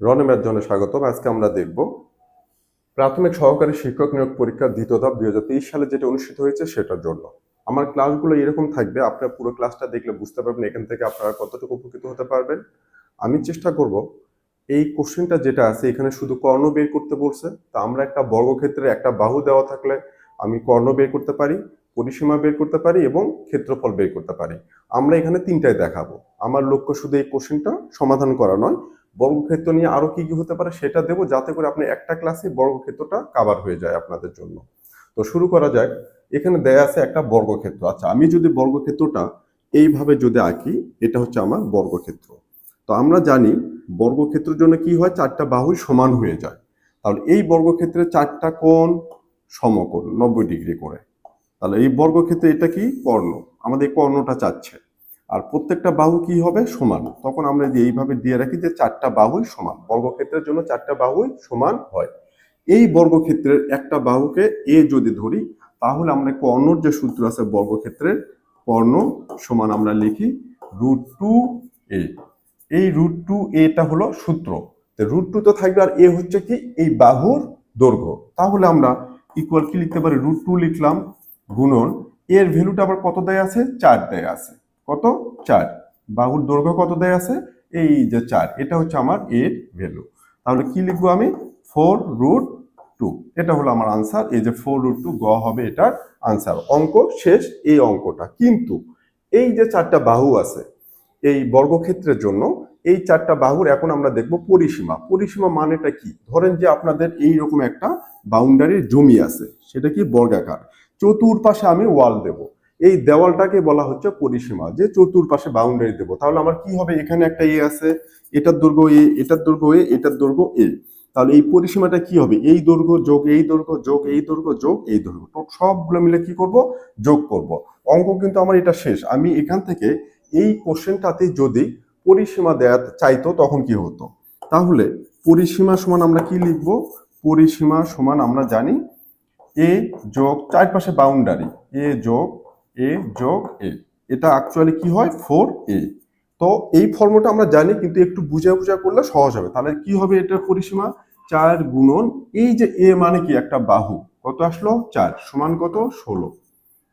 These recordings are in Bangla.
রনে ম্যাথ জোনে স্বাগতম। আজকে আমরা দেখব প্রাথমিক সহকারী শিক্ষক নিয়োগ পরীক্ষার দ্বিতীয় ধাপ 2023 সালে যেটা অনুষ্ঠিত হয়েছে সেটার জন্য। আমার ক্লাসগুলো এরকম থাকবে, আপনারা পুরো ক্লাসটা দেখলে বুঝতে পারবেন এখান থেকে আপনারা কতটুকু উপকৃত হতে পারবেন। আমি চেষ্টা করব এই কোশ্চেনটা যেটা আছে এখানে শুধু কর্ণ বের করতে বলছে, তা আমরা একটা বর্গক্ষেত্রে একটা বাহু দেওয়া থাকলে আমি কর্ণ বের করতে পারি, পরিসীমা বের করতে পারি এবং ক্ষেত্রফল বের করতে পারি। আমরা এখানে তিনটায় দেখাবো। আমার লক্ষ্য শুধু এই কোশ্চেনটা সমাধান করা নয়, বর্গক্ষেত্র নিয়ে আরো কি কি হতে পারে সেটা দেবো, যাতে করে আপনি একটা ক্লাসে বর্গক্ষেত্রটা কভার হয়ে যায় আপনাদের জন্য। তো শুরু করা যাক। এখানে দেয়া আছে একটা বর্গক্ষেত্র। আচ্ছা, আমি যদি বর্গক্ষেত্রটা এইভাবে যদি আঁকি, এটা হচ্ছে আমার বর্গক্ষেত্র। তো আমরা জানি বর্গক্ষেত্রের জন্য কি হয়, চারটা বাহুই সমান হয়ে যায়। তাহলে এই বর্গক্ষেত্রে চারটা কোণ সমকোণ 90 ডিগ্রি করে। তাহলে এই বর্গক্ষেত্রে এটা কি কর্ণ, আমাদের কর্ণটা চাচ্ছে। আর প্রত্যেকটা বাহু কি হবে সমান। তখন আমরা যে এইভাবে দিয়ে রাখি যে চারটা বাহুই সমান, বর্গক্ষেত্রের জন্য চারটা বাহুই সমান হয়। এই বর্গক্ষেত্রের একটা বাহুকে এ যদি ধরি, তাহলে আমরা কর্ণর যে সূত্র আছে বর্গক্ষেত্রের, কর্ণ সমান আমরা লিখি √2a। এই √2a হলো সূত্র। √2 তো থাকবে, আর এ হচ্ছে কি এই বাহুর দৈর্ঘ্য। তাহলে আমরা ইকুয়াল কি লিখতে পারি, √2 লিখলাম গুণন এর ভ্যালুটা আবার কত দেয়া আছে, 4 দেয়া আছে। কত, 4। বাহুর দৈর্ঘ্য কত দেয়া আছে, এই যে 4, এটা হচ্ছে আমার এর ভ্যালু। তাহলে কি লিখবো আমি, 4√2। এটা হলো আমার আনসার। এই যে 4√2 গ হবে এটার আনসার। অঙ্ক শেষ এই অঙ্কটা। কিন্তু এই যে চারটা বাহু আছে এই বর্গক্ষেত্রের জন্য, এই চারটা বাহুর এখন আমরা দেখব পরিসীমা। পরিসীমা মানেটা কি, ধরেন যে আপনাদের এইরকম একটা বাউন্ডারির জমি আছে, সেটা কি বর্গাকার, চতুর্পাশে আমি ওয়াল দেব। এই দেওয়ালটাকে বলা হচ্ছে পরিসীমা, যে চতুর্পাশে বাউন্ডারি দেব। তাহলে আমার কি হবে, এখানে একটা এ আছে, এটার দৈর্ঘ্য এ, এটার দৈর্ঘ্য এ, এটার দৈর্ঘ্য এ। তাহলে এই পরিসীমাটা কি হবে, এই দৈর্ঘ্য যোগ এই দৈর্ঘ্য যোগ এই দৈর্ঘ্য যোগ এই দৈর্ঘ্য, তো সবগুলো মিলে কি করব, যোগ করব। অঙ্ক কিন্তু আমার এটা শেষ। আমি এখান থেকে এই কোশ্চেনটাতে যদি পরিসীমা দেয়া চাইতো তখন কি হতো, তাহলে পরিসীমা সমান আমরা কি লিখব, পরিসীমা সমান আমরা জানি এ যোগ চারপাশে বাউন্ডারি, এ যোগ এ। এটা অ্যাকচুয়ালি কি হয়, 4a। তো এই ফর্মুলাটা আমরা জানি, কিন্তু একটু বুঝা বুঝা করলে সহজ হবে। তাহলে কি হবে, এটার পরিসীমা 4 গুণন এই যে এ মানে কি একটা বাহু, কত আসলো 4 সমান কত 16।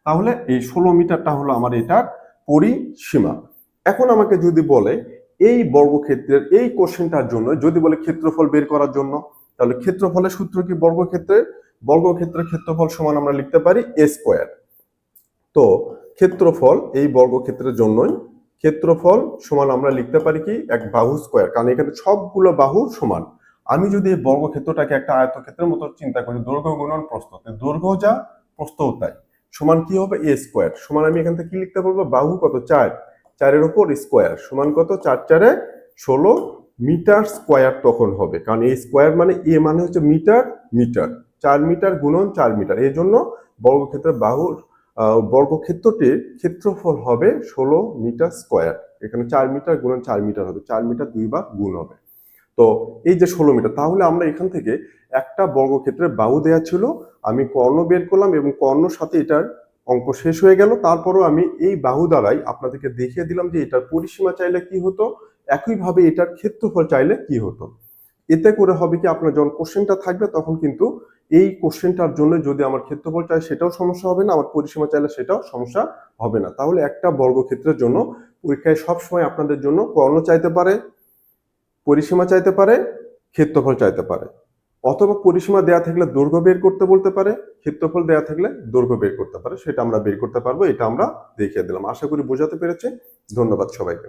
তাহলে এই 16 মিটারটা হলো আমার এটার পরিসীমা। এখন আমাকে যদি বলে এই বর্গক্ষেত্রের এই কোশ্চেনটার জন্য যদি বলে ক্ষেত্রফল বের করার জন্য, তাহলে ক্ষেত্রফলের সূত্র কি, বর্গক্ষেত্রের ক্ষেত্রফল সমান আমরা লিখতে পারি a স্কয়ার। তো ক্ষেত্রফল এই বর্গক্ষেত্রের জন্যই ক্ষেত্রফল সমান আমরা লিখতে পারি কি, এক বাহু স্কয়ার, কারণ এখানে সবগুলো বাহু সমান। আমি যদি এই বর্গক্ষেত্রটাকে একটা আয়তক্ষেত্রের মতো চিন্তা করি, দৈর্ঘ্য গুণন প্রস্থ, দৈর্ঘ্য যা প্রস্থও তাই, সমান কি হবে a স্কয়ার। সমান আমি এখান থেকে কি লিখতে পারবো, বাহু কত 4, 4-এর উপর স্কয়ার সমান কত, 4×4 = 16 মিটার স্কয়ার তখন হবে, কারণ এই স্কয়ার মানে এ মানে হচ্ছে মিটার, মিটার 4 মিটার গুণন 4 মিটার। এই জন্য বর্গক্ষেত্রের বাহুর বর্গক্ষেত্রটির ক্ষেত্রফল হবে 16 মিটার স্কয়ার। এখানে 4 মিটার গুণন 4 মিটার হবে, 4 মিটার দুইবার গুণ হবে। তো এই যে 16 মিটার, তাহলে আমরা এখান থেকে একটা বর্গক্ষেত্রের বাহু দেয়া ছিল, আমি কর্ণ বের করলাম এবং কর্ণর সাথে এটার অঙ্ক শেষ হয়ে গেল। তারপরও আমি এই বাহু দ্বারাই আপনাদেরকে দেখিয়ে দিলাম যে এটার পরিসীমা চাইলে কি হতো, একইভাবে এটার ক্ষেত্রফল চাইলে কি হতো। এতে করে হবে কি, আপনার যখন কোশ্চেনটা থাকবে তখন কিন্তু এই কোশ্চেনটার জন্য যদি আমার ক্ষেত্রফল চাই সেটাও সমস্যা হবে না, আমার পরিসীমা চাইলে সেটাও সমস্যা হবে না। তাহলে একটা বর্গক্ষেত্রের জন্য পরীক্ষায় সবসময় আপনাদের জন্য কর্ণ চাইতে পারে, পরিসীমা চাইতে পারে, ক্ষেত্রফল চাইতে পারে, অথবা পরিসীমা দেয়া থাকলে দৈর্ঘ্য বের করতে বলতে পারে, ক্ষেত্রফল দেয়া থাকলে দৈর্ঘ্য বের করতে পারে। সেটা আমরা বের করতে পারবো, এটা আমরা দেখিয়ে দিলাম। আশা করি বোঝাতে পেরেছি। ধন্যবাদ সবাইকে।